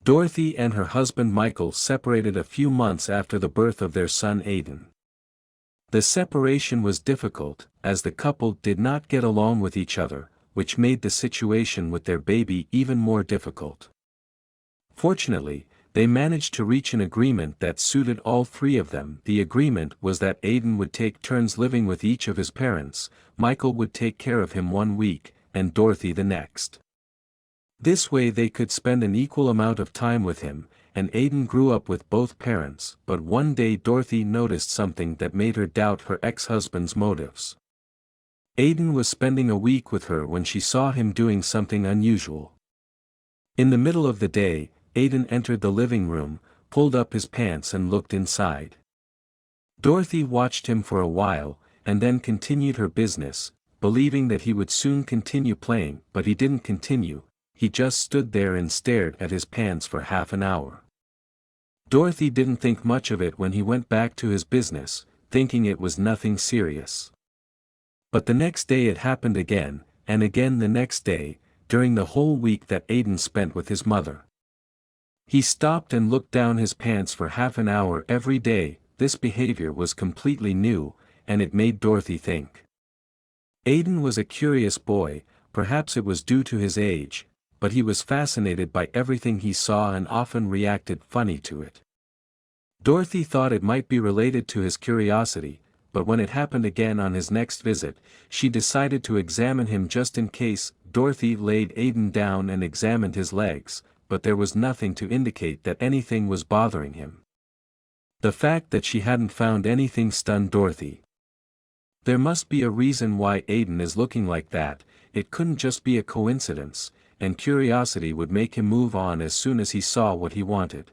Dorothy and her husband Michael separated a few months after the birth of their son Aidan. The separation was difficult, as the couple did not get along with each other, which made the situation with their baby even more difficult. Fortunately, they managed to reach an agreement that suited all three of them. The agreement was that Aidan would take turns living with each of his parents, Michael would take care of him 1 week, and Dorothy the next. This way they could spend an equal amount of time with him, and Aidan grew up with both parents. But one day Dorothy noticed something that made her doubt her ex-husband's motives. Aidan was spending a week with her when she saw him doing something unusual. In the middle of the day, Aidan entered the living room, pulled up his pants and looked inside. Dorothy watched him for a while, and then continued her business, believing that he would soon continue playing. But he didn't continue, he just stood there and stared at his pants for half an hour. Dorothy didn't think much of it when he went back to his business, thinking it was nothing serious. But the next day it happened again, and again the next day, during the whole week that Aidan spent with his mother. He stopped and looked down his pants for half an hour every day. This behavior was completely new, and it made Dorothy think. Aidan was a curious boy, perhaps it was due to his age, but he was fascinated by everything he saw and often reacted funny to it. Dorothy thought it might be related to his curiosity, but when it happened again on his next visit, she decided to examine him just in case. Dorothy laid Aidan down and examined his legs, but there was nothing to indicate that anything was bothering him. The fact that she hadn't found anything stunned Dorothy. There must be a reason why Aidan is looking like that. It couldn't just be a coincidence, and curiosity would make him move on as soon as he saw what he wanted.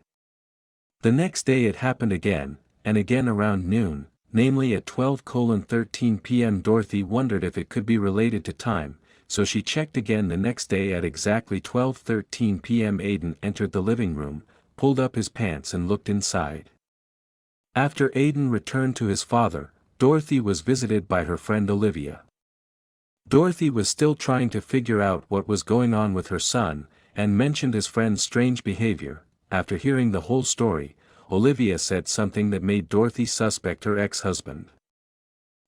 The next day it happened again, and again around noon, namely at 12:13 p.m. Dorothy wondered if it could be related to time, so she checked again the next day at exactly 12:13 p.m. Aidan entered the living room, pulled up his pants and looked inside. After Aidan returned to his father, Dorothy was visited by her friend Olivia. Dorothy was still trying to figure out what was going on with her son, and mentioned his friend's strange behavior. After hearing the whole story, Olivia said something that made Dorothy suspect her ex-husband.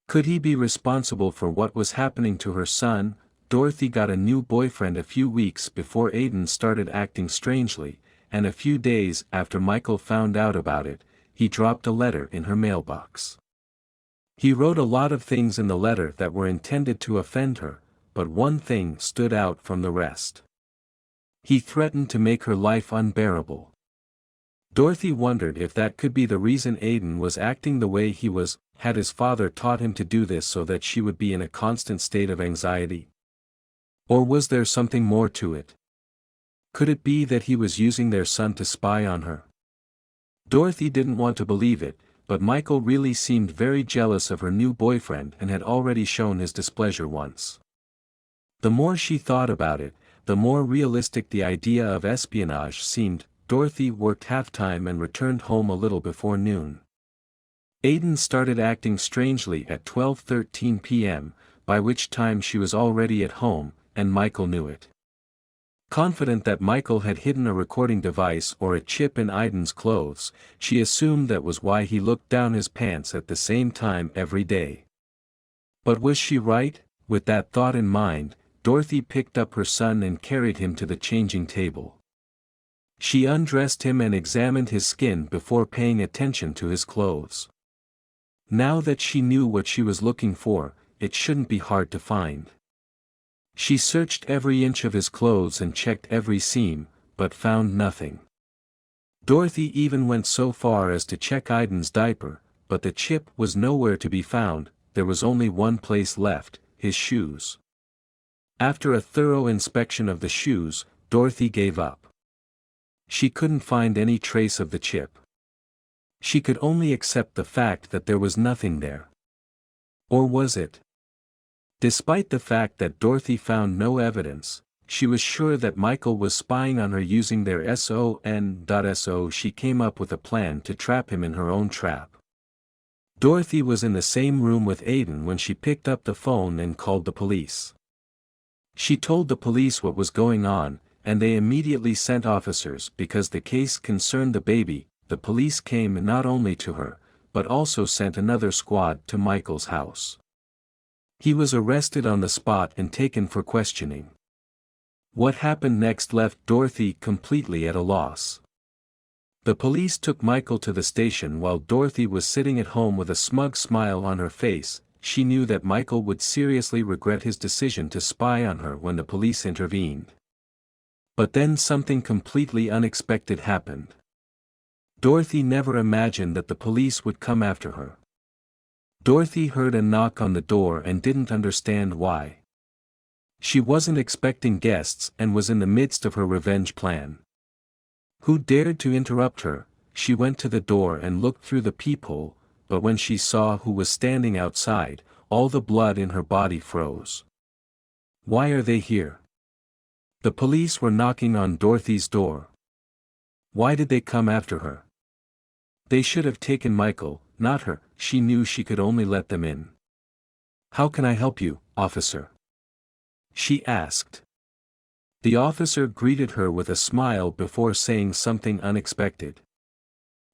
Could he be responsible for what was happening to her son? Dorothy got a new boyfriend a few weeks before Aidan started acting strangely, and a few days after Michael found out about it, he dropped a letter in her mailbox. He wrote a lot of things in the letter that were intended to offend her, but one thing stood out from the rest. He threatened to make her life unbearable. Dorothy wondered if that could be the reason Aidan was acting the way he was. Had his father taught him to do this so that she would be in a constant state of anxiety? Or was there something more to it? Could it be that he was using their son to spy on her? Dorothy didn't want to believe it, but Michael really seemed very jealous of her new boyfriend and had already shown his displeasure once. The more she thought about it, the more realistic the idea of espionage seemed. Dorothy worked half-time and returned home a little before noon. Aidan started acting strangely at 12:13 p.m., by which time she was already at home, and Michael knew it. Confident that Michael had hidden a recording device or a chip in Aidan's clothes, she assumed that was why he looked down his pants at the same time every day. But was she right? With that thought in mind, Dorothy picked up her son and carried him to the changing table. She undressed him and examined his skin before paying attention to his clothes. Now that she knew what she was looking for, it shouldn't be hard to find. She searched every inch of his clothes and checked every seam, but found nothing. Dorothy even went so far as to check Aidan's diaper, but the chip was nowhere to be found. There was only one place left: his shoes. After a thorough inspection of the shoes, Dorothy gave up. She couldn't find any trace of the chip. She could only accept the fact that there was nothing there. Or was it? Despite the fact that Dorothy found no evidence, she was sure that Michael was spying on her using their SON.SO. She came up with a plan to trap him in her own trap. Dorothy was in the same room with Aidan when she picked up the phone and called the police. She told the police what was going on, and they immediately sent officers because the case concerned the baby. The police came not only to her, but also sent another squad to Michael's house. He was arrested on the spot and taken for questioning. What happened next left Dorothy completely at a loss. The police took Michael to the station while Dorothy was sitting at home with a smug smile on her face. She knew that Michael would seriously regret his decision to spy on her when the police intervened. But then something completely unexpected happened. Dorothy never imagined that the police would come after her. Dorothy heard a knock on the door and didn't understand why. She wasn't expecting guests and was in the midst of her revenge plan. Who dared to interrupt her? She went to the door and looked through the peephole, but when she saw who was standing outside, all the blood in her body froze. Why are they here? The police were knocking on Dorothy's door. Why did they come after her? They should have taken Michael, not her. She knew she could only let them in. How can I help you, officer? She asked. The officer greeted her with a smile before saying something unexpected.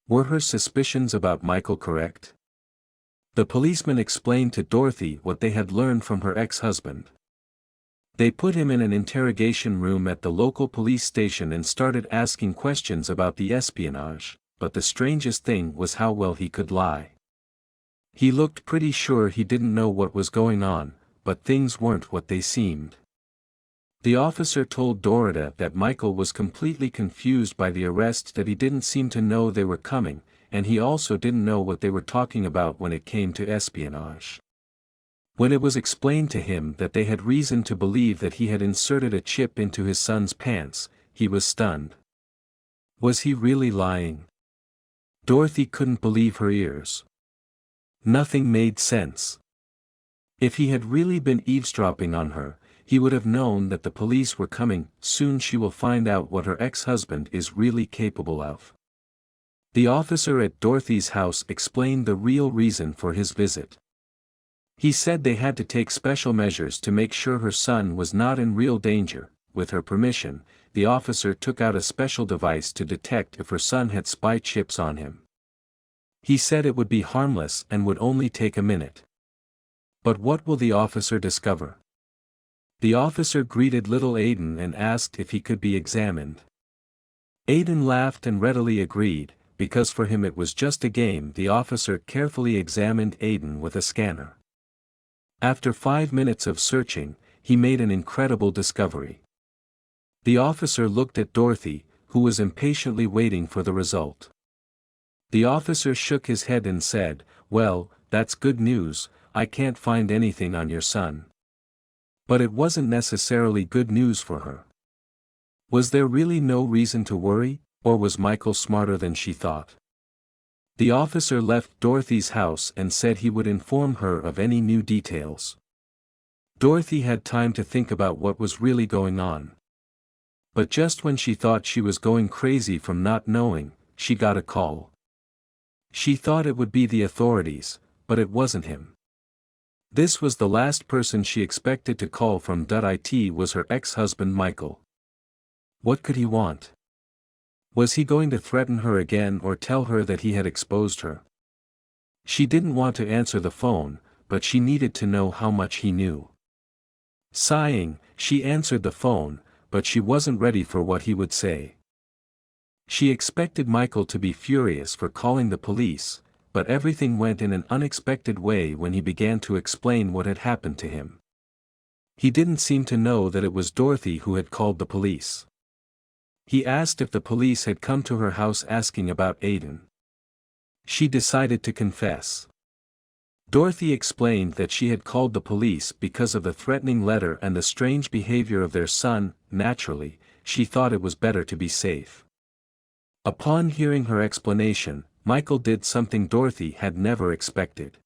Were her suspicions about Michael correct? The policeman explained to Dorothy what they had learned from her ex-husband. They put him in an interrogation room at the local police station and started asking questions about the espionage, but the strangest thing was how well he could lie. He looked pretty sure he didn't know what was going on, but things weren't what they seemed. The officer told Dorothy that Michael was completely confused by the arrest, that he didn't seem to know they were coming, and he also didn't know what they were talking about when it came to espionage. When it was explained to him that they had reason to believe that he had inserted a chip into his son's pants, he was stunned. Was he really lying? Dorothy couldn't believe her ears. Nothing made sense. If he had really been eavesdropping on her, he would have known that the police were coming. Soon she will find out what her ex-husband is really capable of. The officer at Dorothy's house explained the real reason for his visit. He said they had to take special measures to make sure her son was not in real danger. With her permission, the officer took out a special device to detect if her son had spy chips on him. He said it would be harmless and would only take a minute. But what will the officer discover? The officer greeted little Aidan and asked if he could be examined. Aidan laughed and readily agreed, because for him it was just a game. The officer carefully examined Aidan with a scanner. After 5 minutes of searching, he made an incredible discovery. The officer looked at Dorothy, who was impatiently waiting for the result. The officer shook his head and said, "Well, that's good news. I can't find anything on your son." But it wasn't necessarily good news for her. Was there really no reason to worry, or was Michael smarter than she thought? The officer left Dorothy's house and said he would inform her of any new details. Dorothy had time to think about what was really going on. But just when she thought she was going crazy from not knowing, she got a call. She thought it would be the authorities, but it wasn't him. This was the last person she expected to call from. It was her ex-husband Michael. What could he want? Was he going to threaten her again or tell her that he had exposed her? She didn't want to answer the phone, but she needed to know how much he knew. Sighing, she answered the phone, but she wasn't ready for what he would say. She expected Michael to be furious for calling the police, but everything went in an unexpected way when he began to explain what had happened to him. He didn't seem to know that it was Dorothy who had called the police. He asked if the police had come to her house asking about Aidan. She decided to confess. Dorothy explained that she had called the police because of the threatening letter and the strange behavior of their son. Naturally, she thought it was better to be safe. Upon hearing her explanation, Michael did something Dorothy had never expected.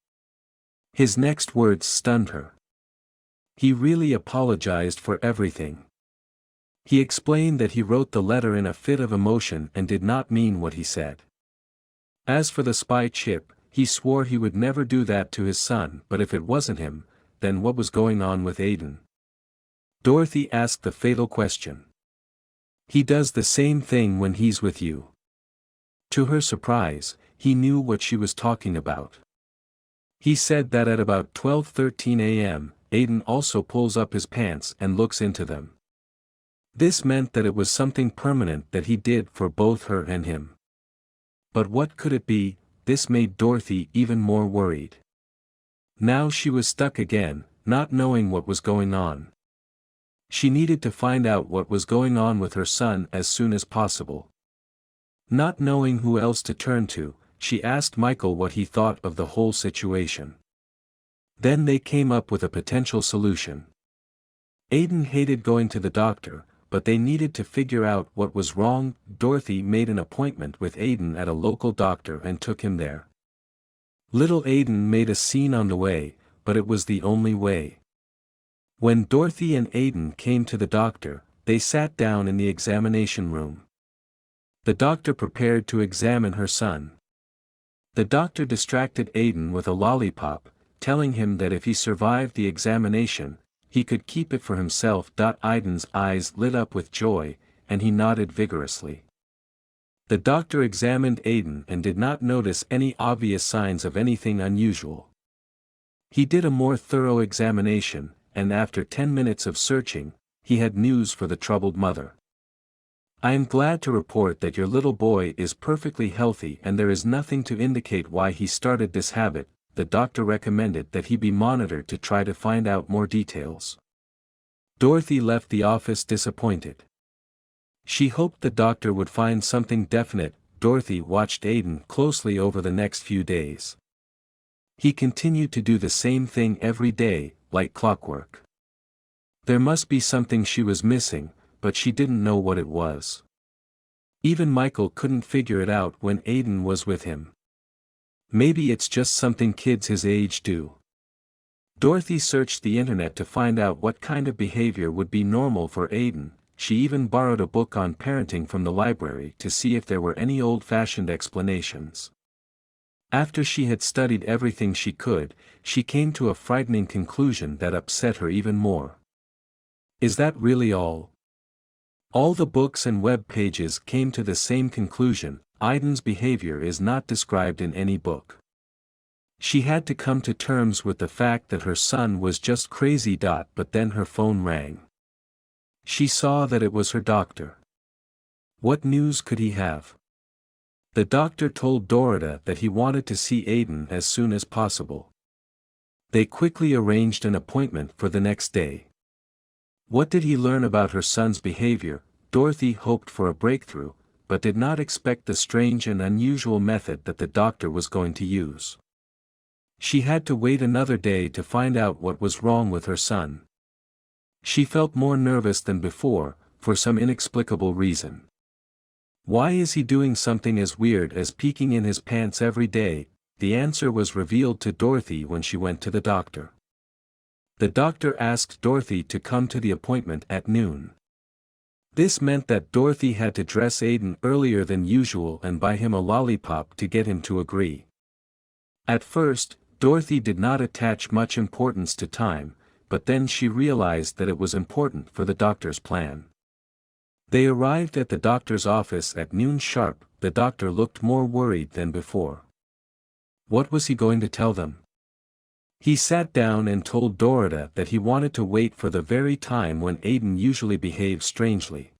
His next words stunned her. He really apologized for everything. He explained that he wrote the letter in a fit of emotion and did not mean what he said. As for the spy chip, he swore he would never do that to his son. But if it wasn't him, then what was going on with Aidan? Dorothy asked the fatal question. He does the same thing when he's with you. To her surprise, he knew what she was talking about. He said that at about 12:13 a.m., Aidan also pulls up his pants and looks into them. This meant that it was something permanent that he did for both her and him. But what could it be? This made Dorothy even more worried. Now she was stuck again, not knowing what was going on. She needed to find out what was going on with her son as soon as possible. Not knowing who else to turn to, she asked Michael what he thought of the whole situation. Then they came up with a potential solution. Aidan hated going to the doctor, but they needed to figure out what was wrong. Dorothy made an appointment with Aidan at a local doctor and took him there. Little Aidan made a scene on the way, but it was the only way. When Dorothy and Aidan came to the doctor, they sat down in the examination room. The doctor prepared to examine her son. The doctor distracted Aidan with a lollipop, telling him that if he survived the examination, he could keep it for himself. Aidan's eyes lit up with joy, and he nodded vigorously. The doctor examined Aidan and did not notice any obvious signs of anything unusual. He did a more thorough examination, and after 10 minutes of searching, he had news for the troubled mother. "I am glad to report that your little boy is perfectly healthy and there is nothing to indicate why he started this habit." The doctor recommended that he be monitored to try to find out more details. Dorothy left the office disappointed. She hoped the doctor would find something definite. Dorothy watched Aidan closely over the next few days. He continued to do the same thing every day, like clockwork. There must be something she was missing, but she didn't know what it was. Even Michael couldn't figure it out when Aidan was with him. Maybe it's just something kids his age do. Dorothy searched the internet to find out what kind of behavior would be normal for Aidan. She even borrowed a book on parenting from the library to see if there were any old-fashioned explanations. After she had studied everything she could, she came to a frightening conclusion that upset her even more. Is that really all? All the books and web pages came to the same conclusion: Aidan's behavior is not described in any book. She had to come to terms with the fact that her son was just crazy. But then her phone rang. She saw that it was her doctor. What news could he have? The doctor told Dorothy that he wanted to see Aidan as soon as possible. They quickly arranged an appointment for the next day. What did he learn about her son's behavior? Dorothy hoped for a breakthrough, but did not expect the strange and unusual method that the doctor was going to use. She had to wait another day to find out what was wrong with her son. She felt more nervous than before, for some inexplicable reason. Why is he doing something as weird as peeking in his pants every day? The answer was revealed to Dorothy when she went to the doctor. The doctor asked Dorothy to come to the appointment at noon. This meant that Dorothy had to dress Aidan earlier than usual and buy him a lollipop to get him to agree. At first, Dorothy did not attach much importance to time, but then she realized that it was important for the doctor's plan. They arrived at the doctor's office at noon sharp. The doctor looked more worried than before. What was he going to tell them? He sat down and told Dorothy that he wanted to wait for the very time when Aidan usually behaved strangely.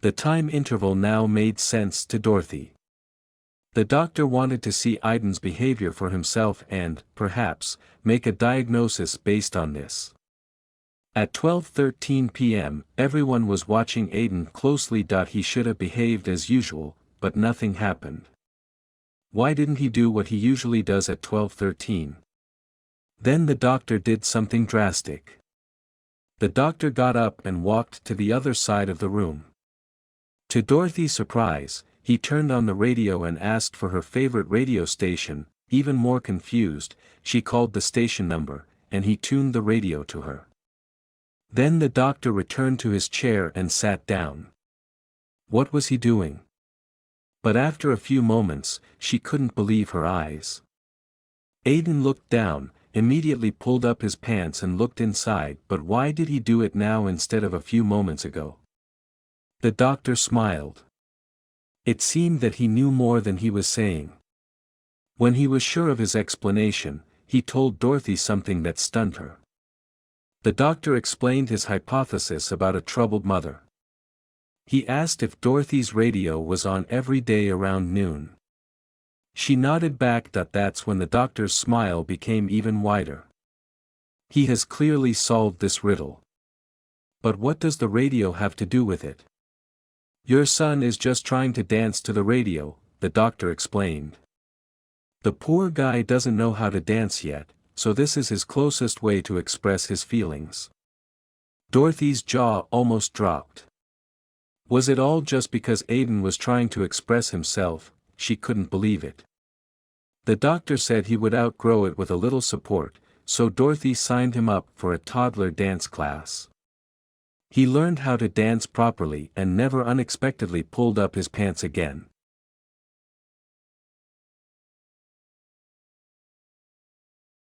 The time interval now made sense to Dorothy. The doctor wanted to see Aidan's behavior for himself and, perhaps, make a diagnosis based on this. At 12:13 p.m., everyone was watching Aidan closely. He should have behaved as usual, but nothing happened. Why didn't he do what he usually does at 12:13? Then the doctor did something drastic. The doctor got up and walked to the other side of the room. To Dorothy's surprise, he turned on the radio and asked for her favorite radio station. Even more confused, she called the station number, and he tuned the radio to her. Then the doctor returned to his chair and sat down. What was he doing? But after a few moments, she couldn't believe her eyes. Aidan looked down, immediately pulled up his pants and looked inside. But why did he do it now instead of a few moments ago? The doctor smiled. It seemed that he knew more than he was saying. When he was sure of his explanation, he told Dorothy something that stunned her. The doctor explained his hypothesis about a troubled mother. He asked if Dorothy's radio was on every day around noon. She nodded back. That's when the doctor's smile became even wider. He has clearly solved this riddle. But what does the radio have to do with it? Your son is just trying to dance to the radio, the doctor explained. The poor guy doesn't know how to dance yet, so this is his closest way to express his feelings. Dorothy's jaw almost dropped. Was it all just because Aidan was trying to express himself? She couldn't believe it. The doctor said he would outgrow it with a little support, so Dorothy signed him up for a toddler dance class. He learned how to dance properly and never unexpectedly pulled up his pants again.